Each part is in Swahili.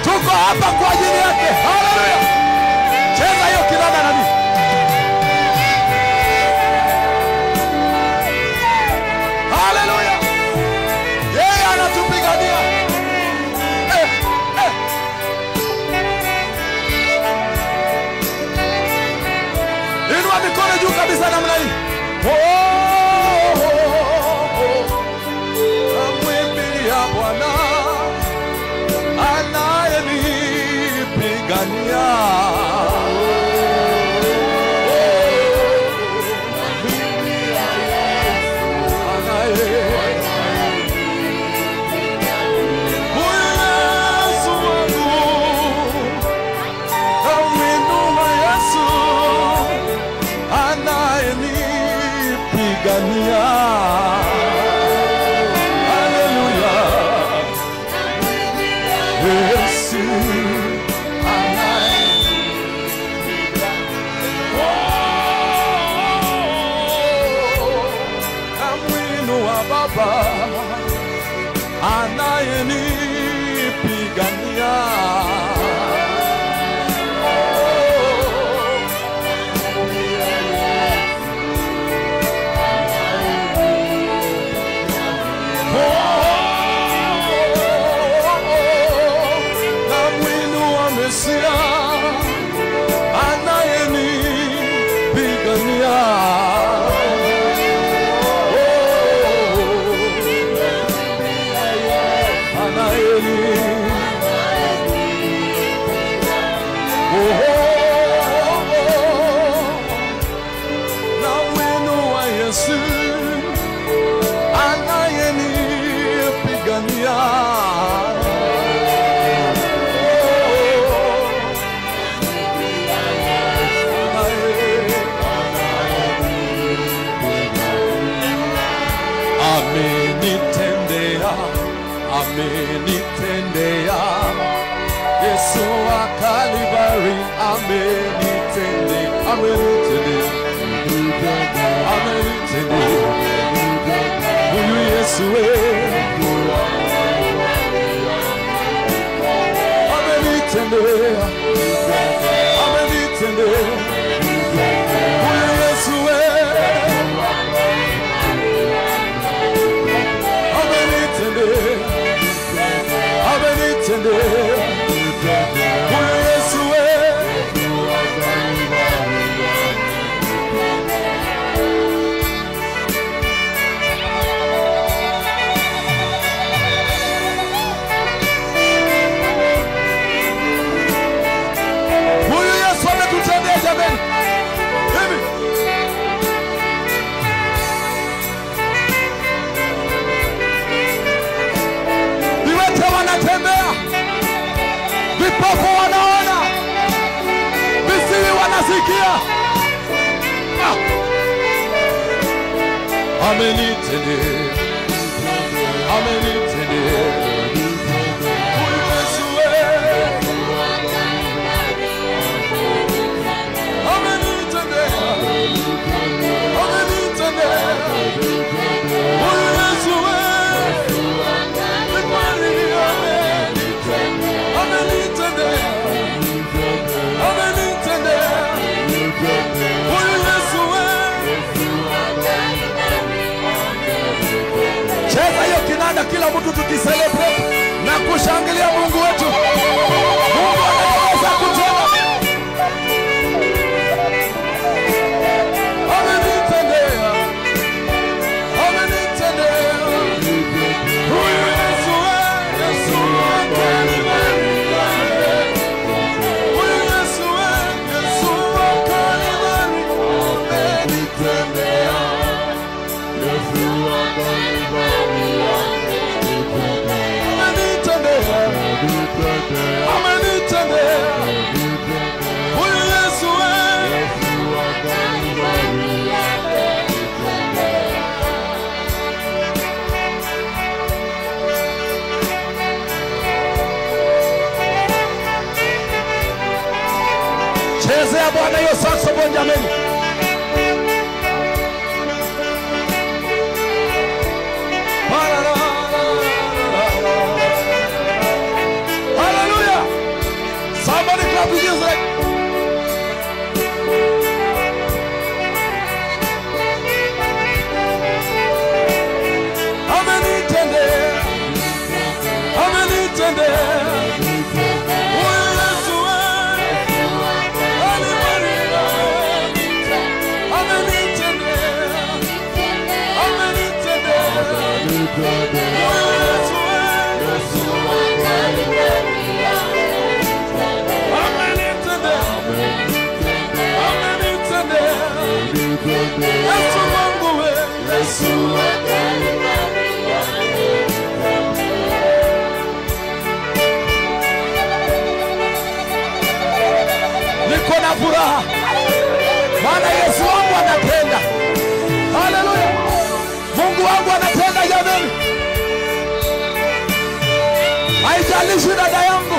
Tuko hapa kwa ajili yake. Haleluya. Cheza hiyo kinanda na mimi. Haleluya. Yeye anatupigania. Inua mikono juu kabisa namna hii. Amwimbia Bwana anayenipigania. Anayenipigania. Namwinua Mesia anayenipigania. Amenitendea Yesu wa Kalvari, amenitendea, huyu Yesu amenitendea, huyu Yesu Sikia. Amenitendea. Amenitendea. Huyu Yesu wewe. Amenitendea. Amenitendea. Huyu Yesu wewe. Ni kweli amenitendea. Amenitendea. Amenitendea. Huyu Yesu wewe. Cheza hiyo kinanda kila mtu tukicelebrate na kushangilia Mungu wetu. Mungu anaweza kutenda. Amenitendea. Amenitendea. Huyu Yesu wewe. Yesu akanibarikia. Huyu Yesu wewe. Yesu akanibarikia. Amenitendea. Yesu akanibarikia. Amenitendea. Huyu Yesu wewe. Chezea Bwana hiyo saxophone jameni. Hallelujah. Somebody clap with Jesus like. Amenitendea. Amenitendea. Huyu Yesu wewe. Amenitendea. Amenitendea. Amenitendea. Huyu Yesu wewe. Yesu wangu wewe. Yesu akanibarikia. Niko na furaha maana Yesu wangu anatenda. Haleluya. Mungu wangu anatenda jamani. Haijalishi dada yangu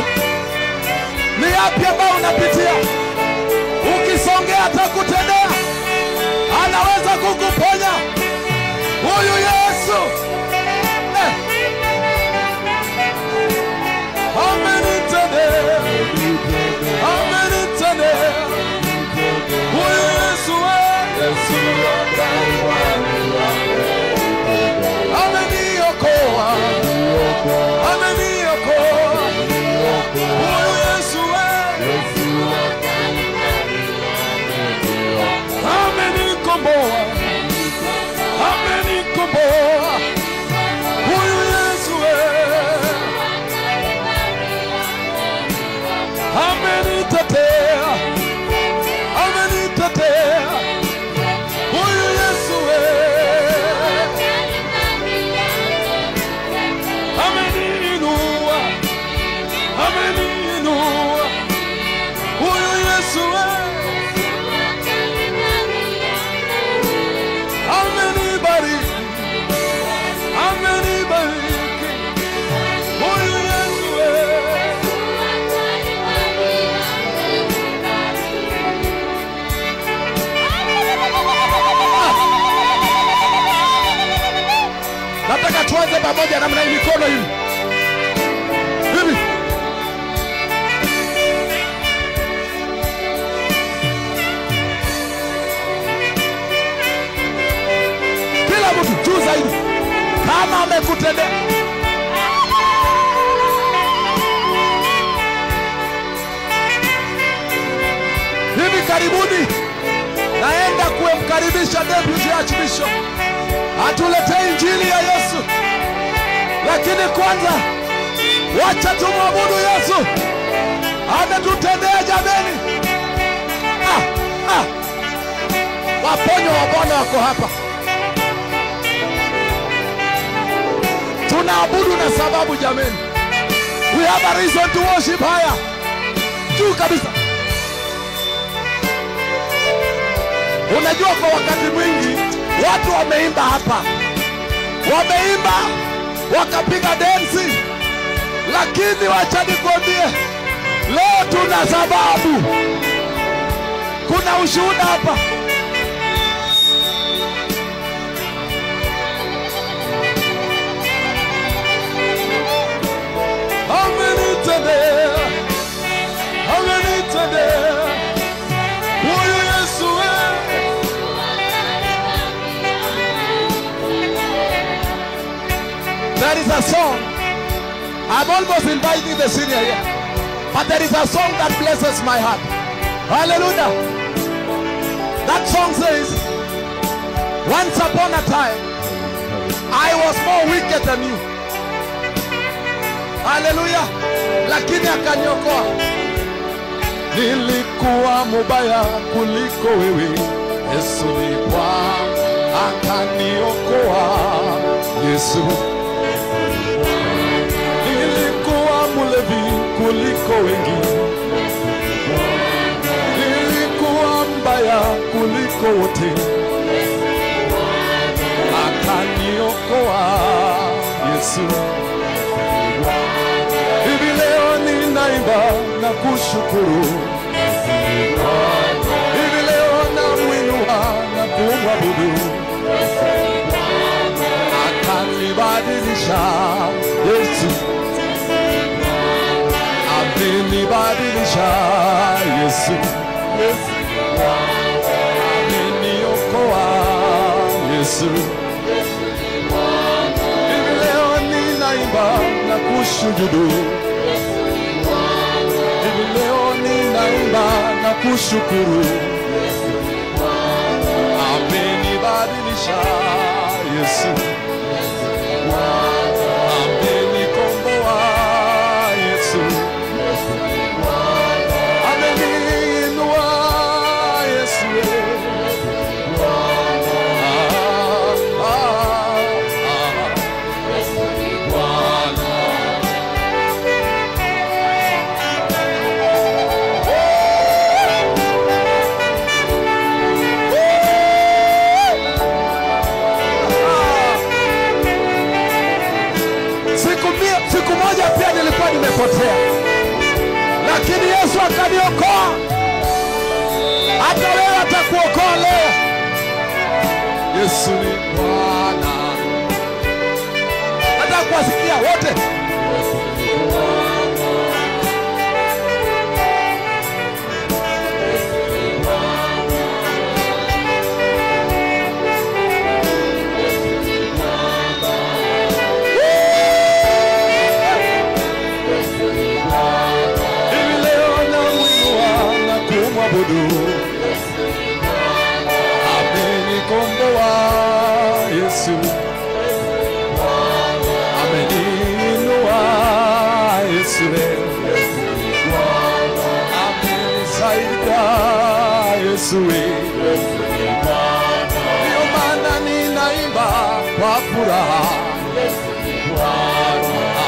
ni yapi ambao unapitia, ukisongea atakutendea. Anaweza kukuponya huyu Yesu. Amenitendea. Amenitendea. Huyu Yesu wewe. Ameniokoa. Ameniokoa. Huyu Yesu wewe. Amenikomboa. Amenikomboa. Huyu Yesu wewe. Amenitetea. Amenitetea. Huyu Yesu wewe. Ameniinua. Ameniinua. Huyu Yesu wewe. Amenibariki. Amenibariki. Huyu Yesu wewe. Nataka tuanze pamoja namna hii, mikono hivi. Hivi. Kila mtu juu zaidi kama amekutendea. Hivi karibuni naenda kumkaribisha Deputy Archbishop atuletee injili ya Yesu. Lakini kwanza wacha tumwabudu Yesu. Ametutendea jameni. Waponyo wa Bwana wako hapa. Tunaabudu na sababu jameni. We have a reason to worship higher. Juu kabisa. Unajua kwa wakati mwingi watu wameimba hapa, wameimba wakapiga densi, lakini wacha nikwambie leo tuna sababu, kuna ushuhuda hapa. There is a song, I'm almost inviting the senior here, but there is a song that blesses my heart. Hallelujah. That song says, once upon a time, I was more wicked than you. Hallelujah. Lakini akaniokoa. Nilikuwa mubaya kuliko wewe, Yesu ni Bwana akaniokoa. Yesu. Nilikuwa mulevi kuliko wengi, nilikuwa mbaya kuliko wote, akaniokoa. Yesu. Hivi leo ninaimba na kushukuru, hivi leo namuinua na kumwabudu, akanibadilisha. Yesu amenibadilisha. Yesu ameniokoa. Yesu hivi leo ninaimba na kushujudu, hivi leo ninaimba na kushukuru, amenibadilisha. Yesu amenikomboa. Yesu ameniinua. Yesu siku moja pia nilikuwa nimepotea, lakini Yesu akaniokoa. Hata wewe atakuokoa leo. Yesu ni Bwana. Hata kuwasikia wote. Amenikomboa. Yesu ameniinua. Yesu amenisaidia. Yesu ndio maana ninaimba kwa furaha.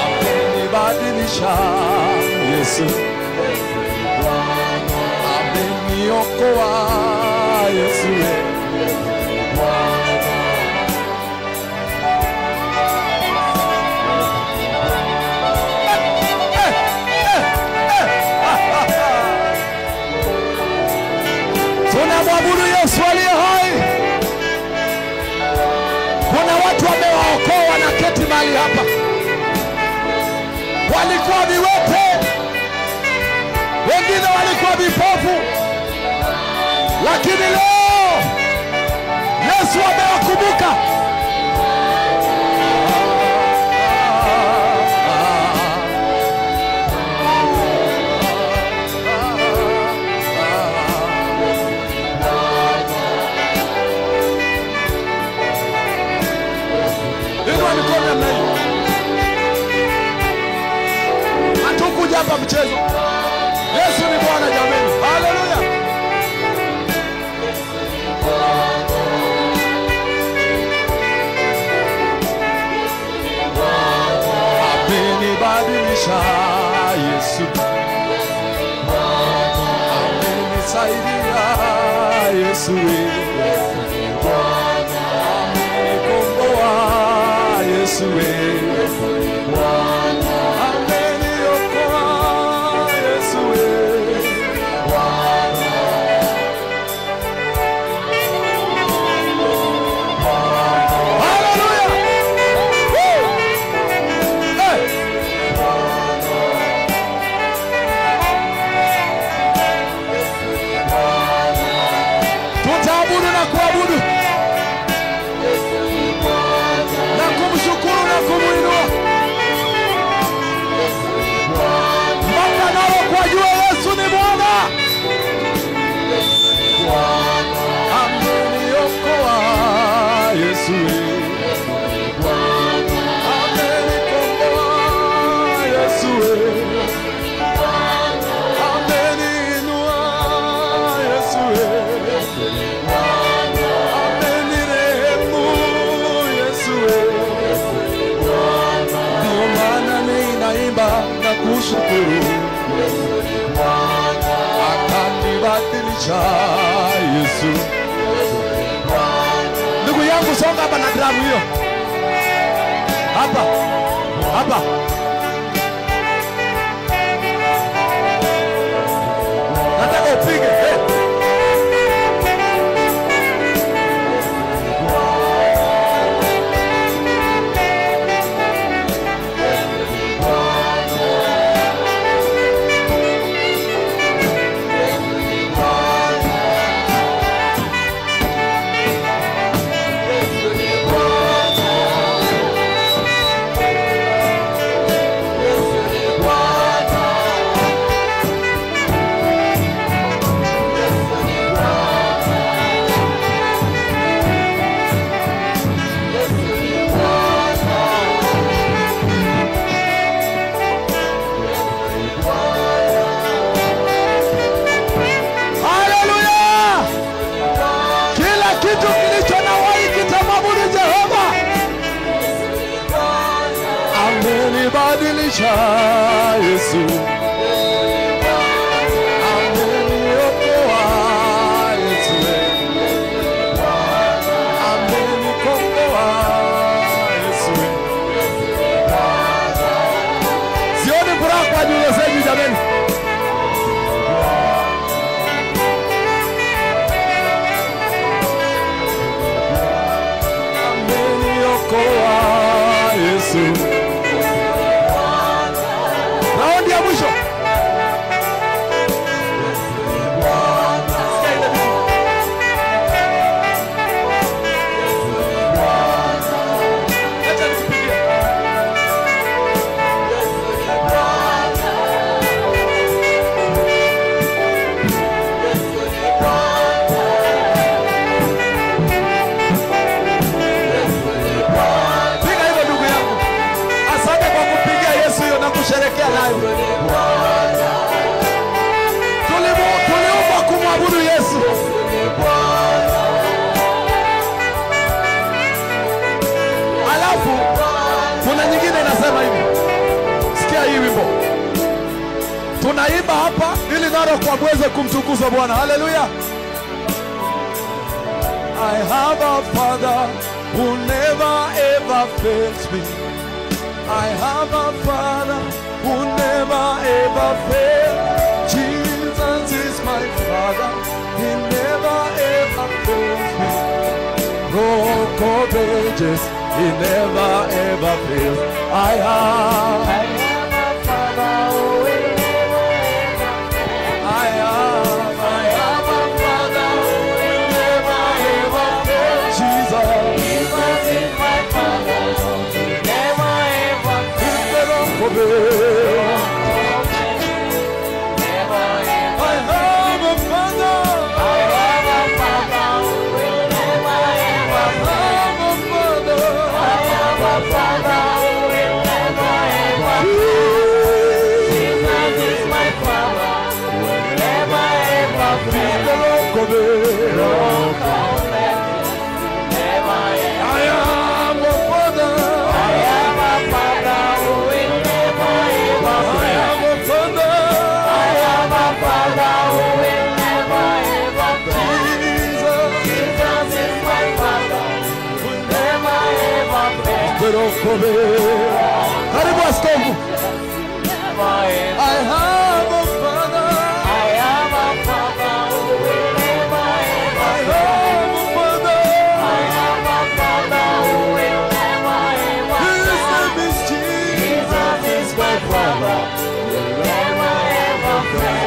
Amenibadilisha. Yesu ameniokoa. Yesu tunamwabudu Yesu aliye hai. Kuna watu wamewaokoa na keti mahali hapa, walikuwa viwete, wengine walikuwa vipofu, lakini leo Yesu amewakumbuka. Hatukuja hapa mchezo. Yesu ni Bwana jameni. Haleluya. Amenibadilisha. Yesu amenisaidia. Yesu amenikomboa, Yesu ameniokoa, Yesu kuabudu na kumshukuru na kumuinua mpaka nao kwa jua Yesu ni Bwana. Ameniokoa, Yesu amenikomboa, Yesu ameniinua, Yesu na kushukuru akanibadilisha Yesu. Ndugu yangu songa hapa na dramu hiyo. Hapa. Nataka upige. Badilisha Yesu ameniokoa, Yesu amenikomboa, Yesu. Sioni furaha kwa ajili ya sasa jamani. Ameniokoa, Yesu. Raundi ya mwisho. Kusherekea nayo. Tuliomba kumwabudu Yesu. Alafu kuna nyingine inasema hivi. Sikia hii wimbo. Tunaimba hapa ili naro kwa mweze kumtukuza Bwana. Haleluya. I have a Father who never ever fails me. I have a Father who never ever fails. Jesus is my Father. He never ever fails me. Rock of Ages, He never ever fails. I have a Father who will never ever fail. I have a Father who will never ever fail. Jesus is my Father. I have a Father. I have a Father who will never ever fail. I have a Father who will never ever fail. Rokobe. Karibu askofu. I have a father. I have a father who will never ever fail. I have a father who will never ever fail. His name is Jesus. Jesus is my father. Will never ever fail.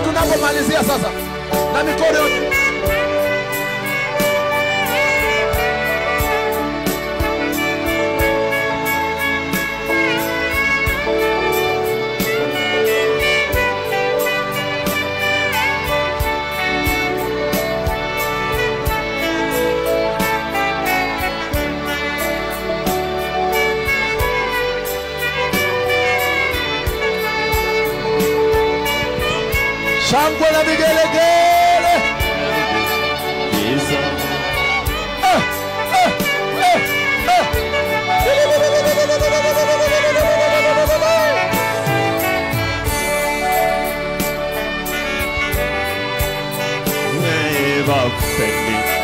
Tunapomalizia sasa na mikono yote. Shangwe na vigelegele. Never fail me.